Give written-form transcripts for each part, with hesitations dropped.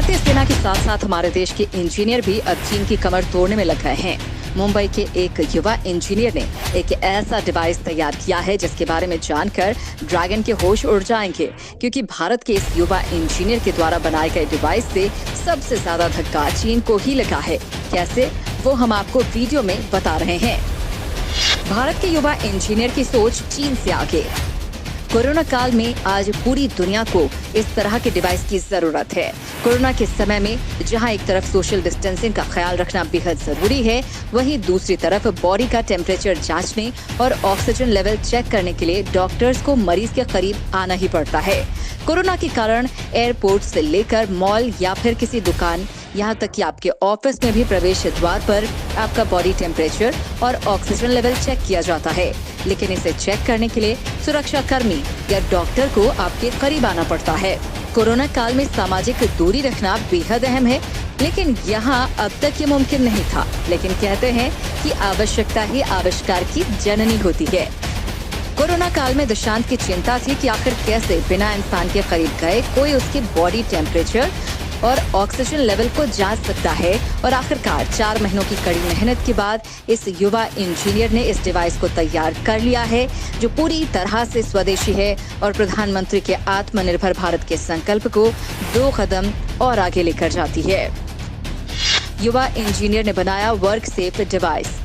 भारतीय सेना के साथ साथ हमारे देश के इंजीनियर भी अब चीन की कमर तोड़ने में लग गए हैं। मुंबई के एक युवा इंजीनियर ने एक ऐसा डिवाइस तैयार किया है जिसके बारे में जानकर ड्रैगन के होश उड़ जाएंगे, क्योंकि भारत के इस युवा इंजीनियर के द्वारा बनाए गए डिवाइस से सबसे ज्यादा धक्का चीन को ही लगा है। कैसे, वो हम आपको वीडियो में बता रहे हैं। भारत के युवा इंजीनियर की सोच चीन से आगे। कोरोना काल में आज पूरी दुनिया को इस तरह के डिवाइस की जरूरत है। कोरोना के समय में जहां एक तरफ सोशल डिस्टेंसिंग का ख्याल रखना बेहद जरूरी है, वहीं दूसरी तरफ बॉडी का टेम्परेचर जांचने और ऑक्सीजन लेवल चेक करने के लिए डॉक्टर्स को मरीज के करीब आना ही पड़ता है। कोरोना के कारण एयरपोर्ट से लेकर मॉल या फिर किसी दुकान, यहाँ तक कि आपके ऑफिस में भी प्रवेश द्वार पर आपका बॉडी टेम्परेचर और ऑक्सीजन लेवल चेक किया जाता है। लेकिन इसे चेक करने के लिए सुरक्षा कर्मी या डॉक्टर को आपके करीब आना पड़ता है। कोरोना काल में सामाजिक दूरी रखना बेहद अहम है, लेकिन यहाँ अब तक ये मुमकिन नहीं था। लेकिन कहते हैं कि आवश्यकता ही आविष्कार की जननी होती है। कोरोना काल में दुष्यंत की चिंता थी कि आखिर कैसे बिना इंसान के करीब गए कोई उसके बॉडी टेम्परेचर और ऑक्सीजन लेवल को जांच सकता है। और आखिरकार 4 महीनों की कड़ी मेहनत के बाद इस युवा इंजीनियर ने इस डिवाइस को तैयार कर लिया है, जो पूरी तरह से स्वदेशी है और प्रधानमंत्री के आत्मनिर्भर भारत के संकल्प को 2 कदम और आगे लेकर जाती है। युवा इंजीनियर ने बनाया वर्क सेफ डिवाइस।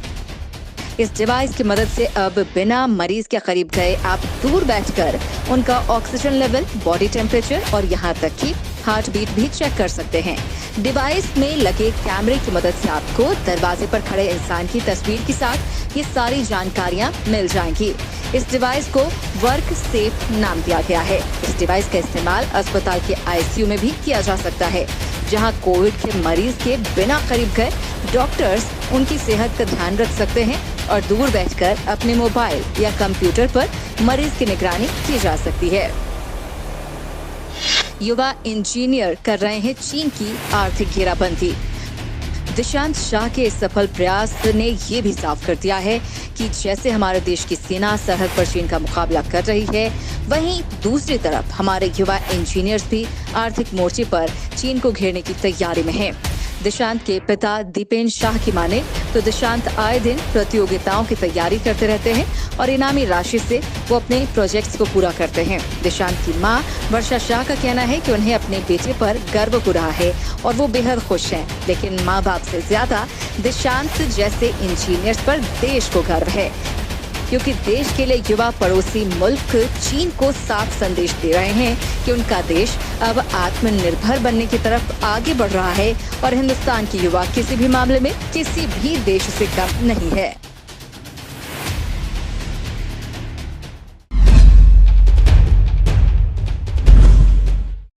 इस डिवाइस की मदद से अब बिना मरीज के करीब गए आप दूर बैठकर उनका ऑक्सीजन लेवल, बॉडी टेम्परेचर और यहाँ तक कि हार्ट बीट भी चेक कर सकते हैं। डिवाइस में लगे कैमरे की मदद से आपको दरवाजे पर खड़े इंसान की तस्वीर के साथ ये सारी जानकारियां मिल जाएंगी। इस डिवाइस को वर्क सेफ नाम दिया गया है। इस डिवाइस का इस्तेमाल अस्पताल के आईसीयू में भी किया जा सकता है, जहां कोविड के मरीज के बिना करीब गए डॉक्टर्स उनकी सेहत का ध्यान रख सकते हैं और दूर बैठकर अपने मोबाइल या कंप्यूटर पर मरीज की निगरानी की जा सकती है। युवा इंजीनियर कर रहे हैं चीन की आर्थिक घेराबंदी। दुष्यंत शाह के इस सफल प्रयास ने ये भी साफ कर दिया है कि जैसे हमारे देश की सेना सरहद पर चीन का मुकाबला कर रही है, वहीं दूसरी तरफ हमारे युवा इंजीनियर्स भी आर्थिक मोर्चे पर चीन को घेरने की तैयारी में हैं। दुष्यंत के पिता दीपेन शाह की माने तो दुष्यंत आए दिन प्रतियोगिताओं की तैयारी करते रहते हैं और इनामी राशि से वो अपने प्रोजेक्ट्स को पूरा करते हैं। दुष्यंत की मां वर्षा शाह का कहना है कि उन्हें अपने बेटे पर गर्व हो रहा है और वो बेहद खुश हैं। लेकिन माँ बाप से ज्यादा दुष्यंत जैसे इंजीनियर्स पर देश को गर्व है, क्योंकि देश के लिए युवा पड़ोसी मुल्क चीन को साफ संदेश दे रहे हैं कि उनका देश अब आत्मनिर्भर बनने की तरफ आगे बढ़ रहा है और हिंदुस्तान की युवा किसी भी मामले में किसी भी देश से कम नहीं है।